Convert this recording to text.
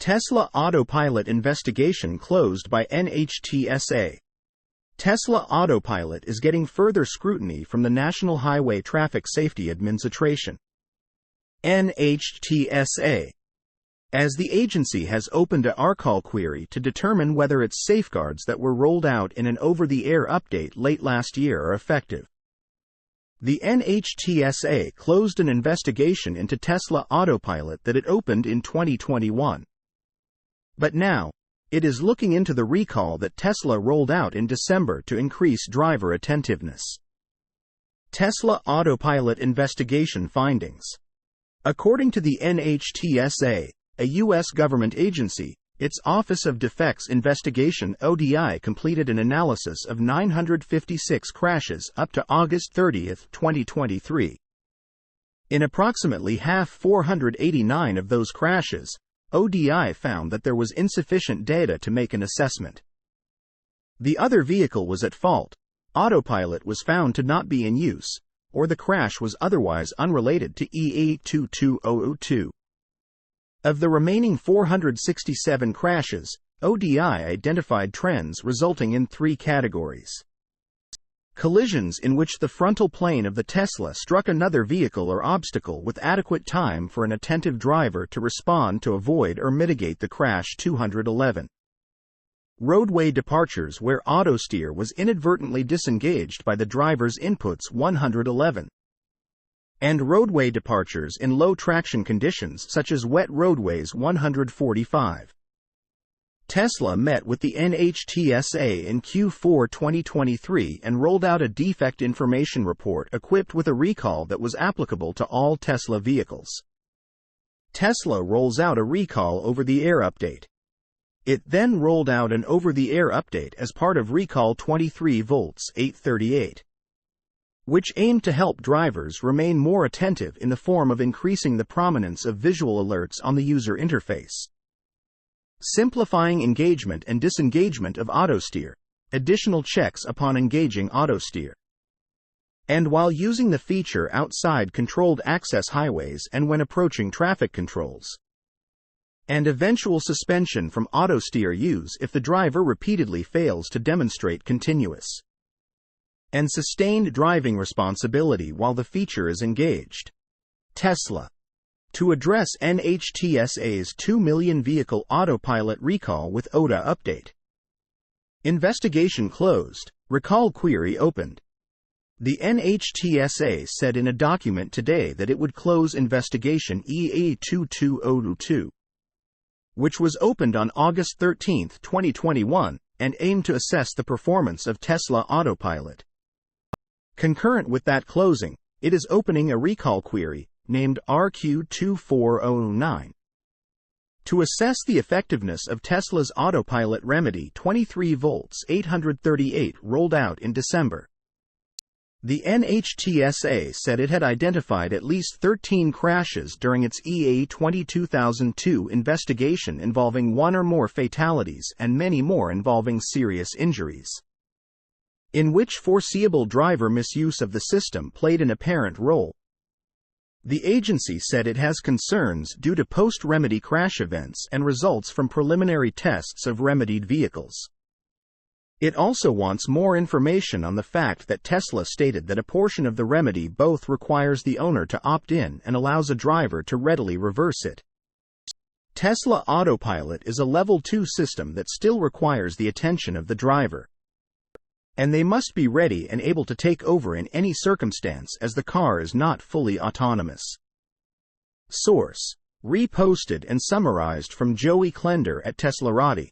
Tesla Autopilot investigation closed by NHTSA. Tesla Autopilot is getting further scrutiny from the National Highway Traffic Safety Administration, NHTSA, as the agency has opened a Rcall Query to determine whether its safeguards that were rolled out in an over-the-air update late last year are effective. The NHTSA closed an investigation into Tesla Autopilot that it opened in 2021. But now, it is looking into the recall that Tesla rolled out in December to increase driver attentiveness. Tesla Autopilot investigation findings. According to the NHTSA, a U.S. government agency, its Office of Defects Investigation (ODI) completed an analysis of 956 crashes up to August 30, 2023. In approximately 489 of those crashes, ODI found that there was insufficient data to make an assessment. The other vehicle was at fault, Autopilot was found to not be in use, or the crash was otherwise unrelated to EA22002. Of the remaining 467 crashes, ODI identified trends resulting in 3 categories. Collisions in which the frontal plane of the Tesla struck another vehicle or obstacle with adequate time for an attentive driver to respond to avoid or mitigate the crash 211. Roadway departures where autosteer was inadvertently disengaged by the driver's inputs 111. And roadway departures in low traction conditions such as wet roadways 145. Tesla met with the NHTSA in Q4 2023 and rolled out a defect information report equipped with a recall that was applicable to all Tesla vehicles. Tesla rolls out a recall over-the-air update. It then rolled out an over-the-air update as part of Rcall 23V838, which aimed to help drivers remain more attentive in the form of increasing the prominence of visual alerts on the user interface, simplifying engagement and disengagement of autosteer, additional checks upon engaging autosteer, and while using the feature outside controlled access highways and when approaching traffic controls, and eventual suspension from autosteer use if the driver repeatedly fails to demonstrate continuous and sustained driving responsibility while the feature is engaged. Tesla. To address NHTSA's 2 million vehicle Autopilot recall with OTA update. Investigation closed, Rcall Query opened. The NHTSA said in a document today that it would close investigation EA22002, which was opened on August 13, 2021, and aimed to assess the performance of Tesla Autopilot. Concurrent with that closing, it is opening a recall query, named RQ2409, to assess the effectiveness of Tesla's Autopilot remedy 23V838 rolled out in December. The NHTSA said it had identified at least 13 crashes during its EA2002 investigation involving 1 or more fatalities and many more involving serious injuries, in which foreseeable driver misuse of the system played an apparent role. The agency said it has concerns due to post-remedy crash events and results from preliminary tests of remedied vehicles. It also wants more information on the fact that Tesla stated that a portion of the remedy both requires the owner to opt in and allows a driver to readily reverse it. Tesla Autopilot is a Level 2 system that still requires the attention of the driver, and they must be ready and able to take over in any circumstance as the car is not fully autonomous. Source: reposted and summarized from Joey Klender at teslarati.